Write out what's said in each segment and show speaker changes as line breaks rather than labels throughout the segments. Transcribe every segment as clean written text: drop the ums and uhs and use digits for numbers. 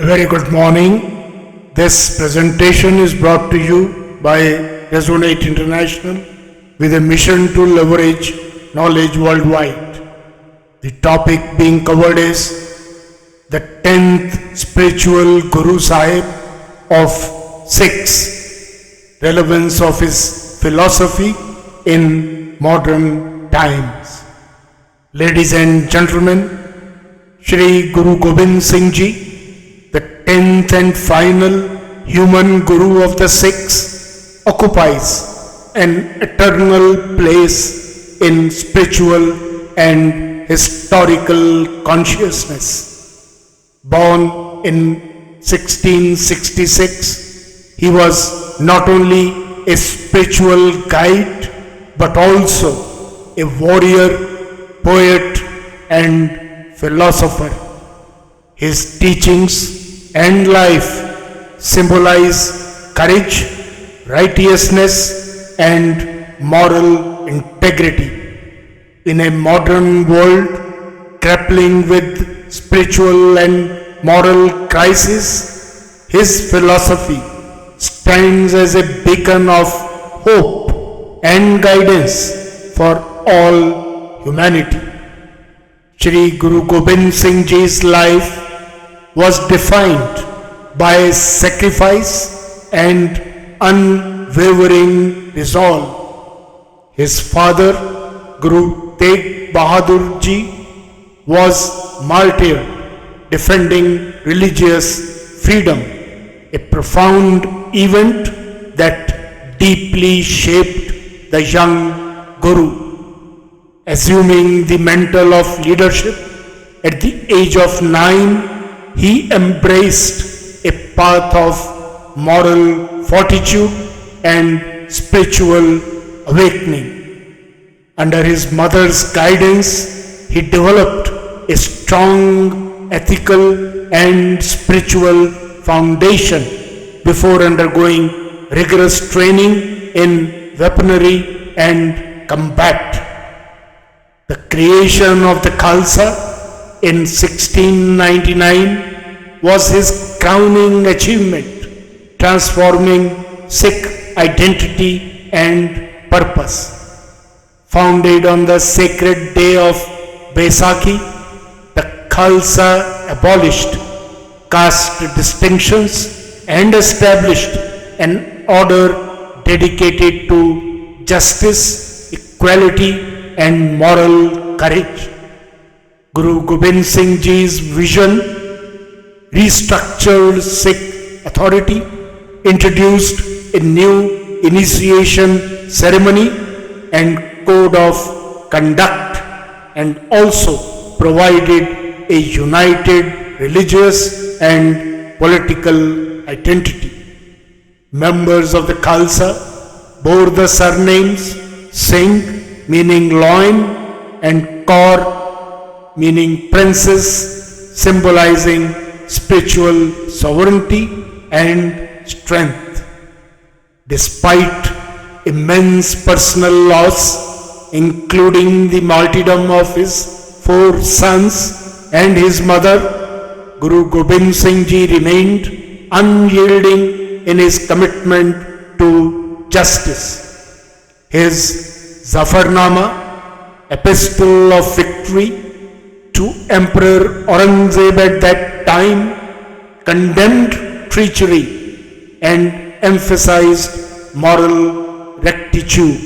very good morning. This presentation is brought to you by Resonate International with a mission to leverage knowledge worldwide. The topic being covered is the 10th spiritual Guru Sahib of Sikhs, relevance of his philosophy in modern times. Ladies and gentlemen, Shri Guru Gobind Singh Ji, the 10th and final human Guru of the Sikhs, occupies an eternal place in spiritual and historical consciousness. Born in 1666, he was not only a spiritual guide but also a warrior, poet and philosopher. His teachings and life symbolize courage, righteousness and moral integrity. In a modern world grappling with spiritual and moral crisis, his philosophy stands as a beacon of hope and guidance for all humanity. Shri Guru Gobind Singh Ji's life was defined by sacrifice and unwavering resolve. His father, Guru Tegh Bahadur Ji, was martyred defending religious freedom, a profound event that deeply shaped the young Guru. Assuming the mantle of leadership at the age of 9, he embraced a path of moral fortitude and spiritual awakening. Under his mother's guidance, he developed a strong ethical and spiritual foundation before undergoing rigorous training in weaponry and combat. The creation of the Khalsa in 1699 was his crowning achievement, transforming Sikh identity and purpose. Founded on the sacred day of Baisakhi, the Khalsa abolished caste distinctions and established an order dedicated to justice, equality and moral courage. Guru Gobind Singh Ji's vision restructured Sikh authority, introduced a new initiation ceremony and code of conduct, and also provided a united religious and political identity. Members of the Khalsa bore the surnames Singh, meaning loin, and Kaur, meaning princess, symbolizing spiritual sovereignty and strength. Despite immense personal loss, including the martyrdom of his 4 sons and his mother, Guru Gobind Singh Ji remained unyielding in his commitment to justice. His Zafarnama, Epistle of Victory, to Emperor Aurangzeb at that time, condemned treachery and emphasized moral rectitude.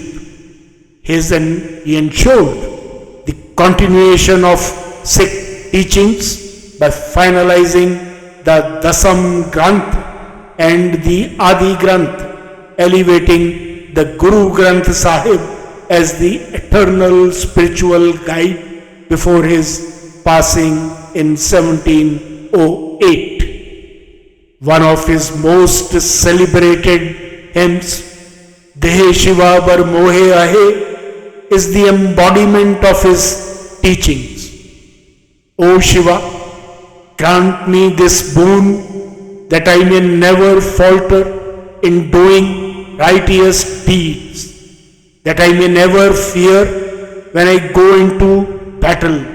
He ensured the continuation of Sikh teachings by finalizing the Dasam Granth and the Adi Granth, elevating the Guru Granth Sahib as the eternal spiritual guide before his passing in 1708. One of his most celebrated hymns, Dehe Shiva Bar Mohe Ahe, is the embodiment of his teachings. O Shiva, grant me this boon that I may never falter in doing righteous deeds, that I may never fear when I go into battle.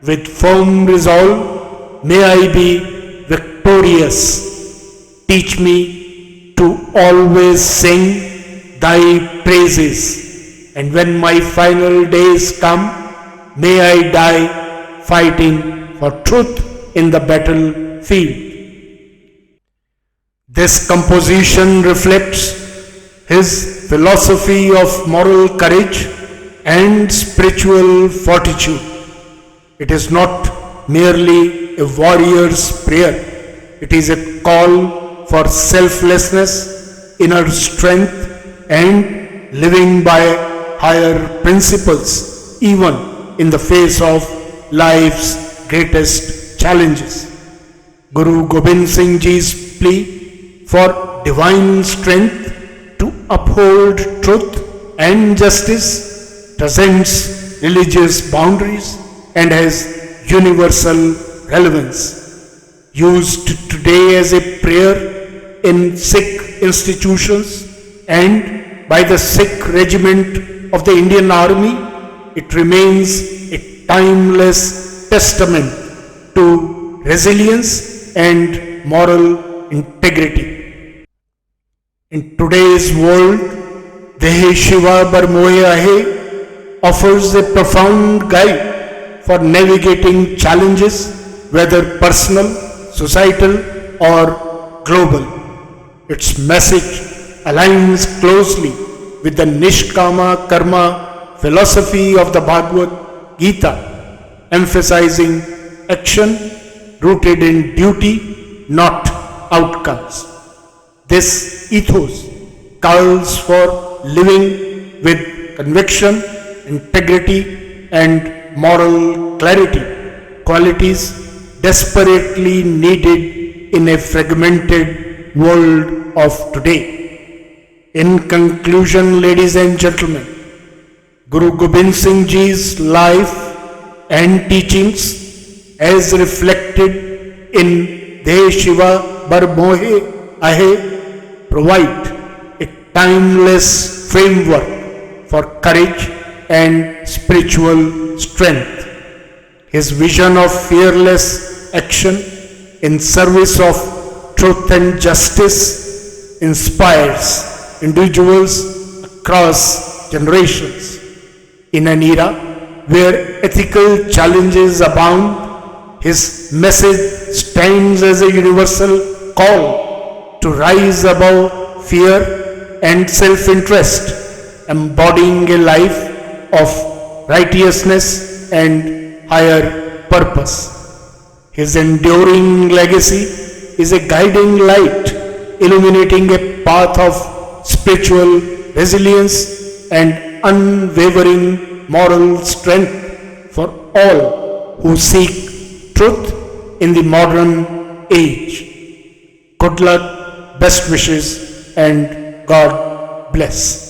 With firm resolve, may I be victorious. Teach me to always sing thy praises, and when my final days come, may I die fighting for truth in the battlefield. This composition reflects his philosophy of moral courage and spiritual fortitude. It is not merely a warrior's prayer, it is a call for selflessness, inner strength, and living by higher principles, even in the face of life's greatest challenges. Guru Gobind Singh Ji's plea for divine strength to uphold truth and justice transcends religious boundaries and has universal relevance. Used today as a prayer in Sikh institutions and by the Sikh regiment of the Indian Army, it remains a timeless testament to resilience and moral integrity. In today's world, Dehe Shiva Bar Mohe Ahe offers a profound guide for navigating challenges, whether personal, societal, or global. Its message aligns closely with the Nishkama Karma philosophy of the Bhagavad Gita, emphasizing action rooted in duty, not outcomes. This ethos calls for living with conviction, integrity, and moral clarity, qualities desperately needed in a fragmented world of today. In conclusion, ladies and gentlemen, Guru Gobind Singh Ji's life and teachings, as reflected in De Shiva Bar Mohe Ahe, provide a timeless framework for courage and spiritual strength. His vision of fearless action in service of truth and justice inspires individuals across generations. In an era where ethical challenges abound, his message stands as a universal call to rise above fear and self-interest, embodying a life of righteousness and higher purpose. His enduring legacy is a guiding light, illuminating a path of spiritual resilience and unwavering moral strength for all who seek truth in the modern age. Good luck, best wishes, and God bless.